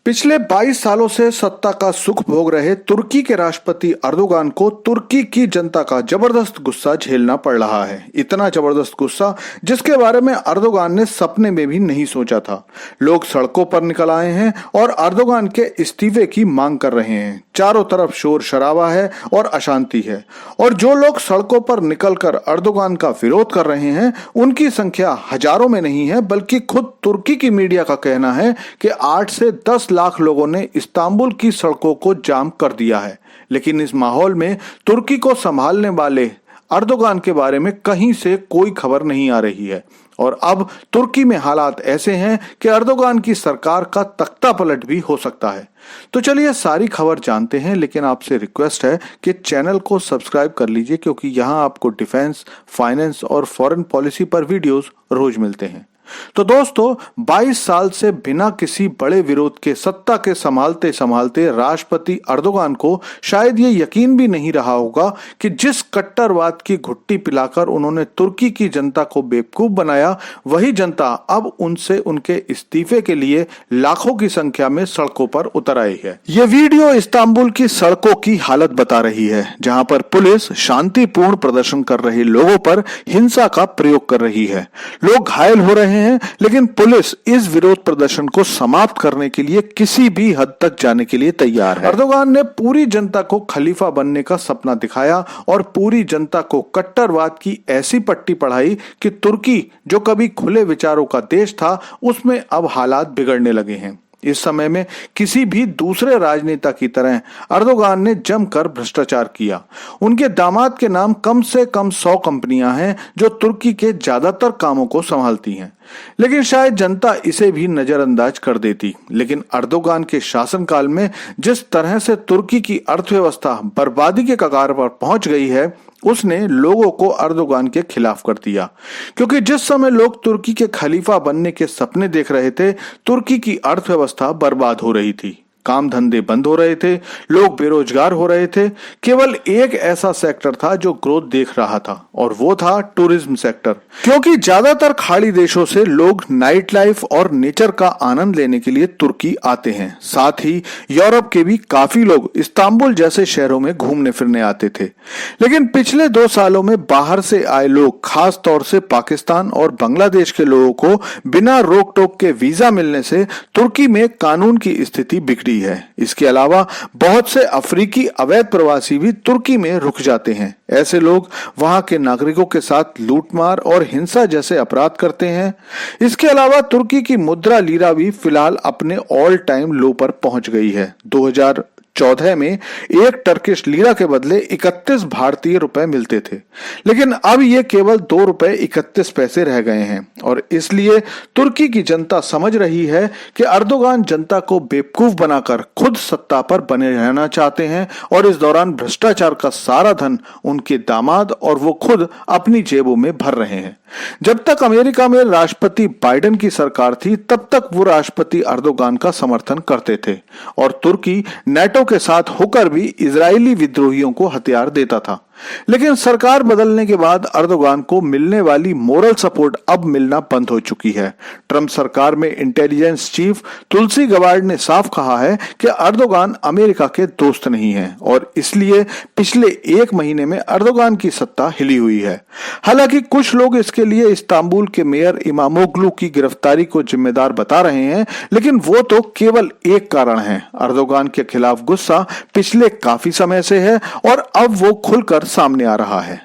पिछले 22 सालों से सत्ता का सुख भोग रहे तुर्की के राष्ट्रपति अर्दोगान को तुर्की की जनता का जबरदस्त गुस्सा झेलना पड़ रहा है। इतना जबरदस्त गुस्सा जिसके बारे में अर्दोगान ने सपने में भी नहीं सोचा था। लोग सड़कों पर निकल आए हैं और अर्दोगान के इस्तीफे की मांग कर रहे हैं। चारों तरफ शोर शराबा है और अशांति है, और जो लोग सड़कों पर निकलकर अर्दोगान का विरोध कर रहे हैं उनकी संख्या हजारों में नहीं है, बल्कि खुद तुर्की की मीडिया का कहना है कि 8 से 10 लाख लोगों ने इस्तांबुल की सड़कों को जाम कर दिया है। लेकिन इस माहौल में तुर्की को संभालने वाले अर्दोगान के बारे में कहीं से कोई खबर नहीं आ रही है, और अब तुर्की में हालात ऐसे हैं कि अर्दोगान की सरकार का तख्ता पलट भी हो सकता है। तो चलिए सारी खबर जानते हैं, लेकिन आपसे रिक्वेस्ट है कि चैनल को सब्सक्राइब कर लीजिए, क्योंकि यहाँ आपको डिफेंस, फाइनेंस और फॉरेन पॉलिसी पर वीडियोस रोज मिलते हैं। तो दोस्तों, 22 साल से बिना किसी बड़े विरोध के सत्ता के संभालते संभालते राष्ट्रपति अर्दोगान को शायद ये यकीन भी नहीं रहा होगा कि जिस कट्टरवाद की घुट्टी पिलाकर उन्होंने तुर्की की जनता को बेवकूफ बनाया, वही जनता अब उनसे उनके इस्तीफे के लिए लाखों की संख्या में सड़कों पर उतर आई है। ये वीडियो इस्तांबुल की सड़कों की हालत बता रही है, जहां पर पुलिस शांतिपूर्ण प्रदर्शन कर रहे लोगों पर हिंसा का प्रयोग कर रही है। लोग घायल हो रहे हैं, लेकिन पुलिस इस विरोध प्रदर्शन को समाप्त करने के लिए किसी भी हद तक जाने के लिए तैयार है। अर्दोगान ने पूरी जनता को खलीफा बनने का सपना दिखाया और पूरी जनता को कट्टरवाद की ऐसी पट्टी पढ़ाई कि तुर्की, जो कभी खुले विचारों का देश था, उसमें अब हालात बिगड़ने लगे हैं। इस समय में किसी भी दूसरे राजनेता की तरह अर्दोगान ने जमकर भ्रष्टाचार किया। उनके दामाद के नाम कम से कम 100 कंपनियां हैं जो तुर्की के ज्यादातर कामों को संभालती हैं, लेकिन शायद जनता इसे भी नजरअंदाज कर देती। लेकिन अर्दोगान के शासनकाल में जिस तरह से तुर्की की अर्थव्यवस्था बर्बादी के कगार पर पहुंच गई है, उसने लोगों को अर्दोगान के खिलाफ कर दिया। क्योंकि जिस समय लोग तुर्की के खलीफा बनने के सपने देख रहे थे, तुर्की की अर्थव्यवस्था बर्बाद हो रही थी, काम धंधे बंद हो रहे थे, लोग बेरोजगार हो रहे थे। केवल एक ऐसा सेक्टर था जो ग्रोथ देख रहा था, और वो था टूरिज्म सेक्टर। क्योंकि ज्यादातर खाड़ी देशों से लोग नाइट लाइफ और नेचर का आनंद लेने के लिए तुर्की आते हैं। साथ ही यूरोप के भी काफी लोग इस्तांबुल जैसे शहरों में घूमने फिरने आते थे। लेकिन पिछले 2 सालों में बाहर से आए लोग, खास तौर से पाकिस्तान और बांग्लादेश के लोगों को बिना रोक टोक के वीजा मिलने से तुर्की में कानून की स्थिति बिगड़ी है। इसके अलावा बहुत से अफ्रीकी अवैध प्रवासी भी तुर्की में रुक जाते हैं। ऐसे लोग वहां के नागरिकों के साथ लूटमार और हिंसा जैसे अपराध करते हैं। इसके अलावा तुर्की की मुद्रा लीरा भी फिलहाल अपने ऑल टाइम लो पर पहुंच गई है। 2014 में एक टर्किश लीरा के बदले 31 भारतीय रुपए मिलते थे, लेकिन अब ये केवल 2 रुपए 31 पैसे रह गए हैं। और इसलिए तुर्की की जनता समझ रही है कि अर्दोगान जनता को बेवकूफ बनाकर खुद सत्ता पर बने रहना चाहते हैं, और इस दौरान भ्रष्टाचार का सारा धन उनके दामाद और वो खुद अपनी जेबों में भर रहे हैं। जब तक अमेरिका में राष्ट्रपति बाइडेन की सरकार थी, तब तक वो राष्ट्रपति अर्दोगान का समर्थन करते थे, और तुर्की नेटो के साथ होकर भी इजरायली विद्रोहियों को हथियार देता था। लेकिन सरकार बदलने के बाद अर्दोगान को मिलने वाली मोरल सपोर्ट अब मिलना बंद हो चुकी है। ट्रंप सरकार में इंटेलिजेंस चीफ तुलसी गबार्ड ने साफ कहा है कि अर्दोगान अमेरिका के दोस्त नहीं है, और इसलिए पिछले 1 महीने में अर्दोगान की सत्ता हिली हुई है। हालांकि कुछ लोग इसके लिए इस्तांबुल के मेयर इमामोग्लू की गिरफ्तारी को जिम्मेदार बता रहे हैं, लेकिन वो तो केवल एक कारण है। अर्दोगान के खिलाफ गुस्सा पिछले काफी समय से है, और अब वो खुलकर सामने आ रहा है।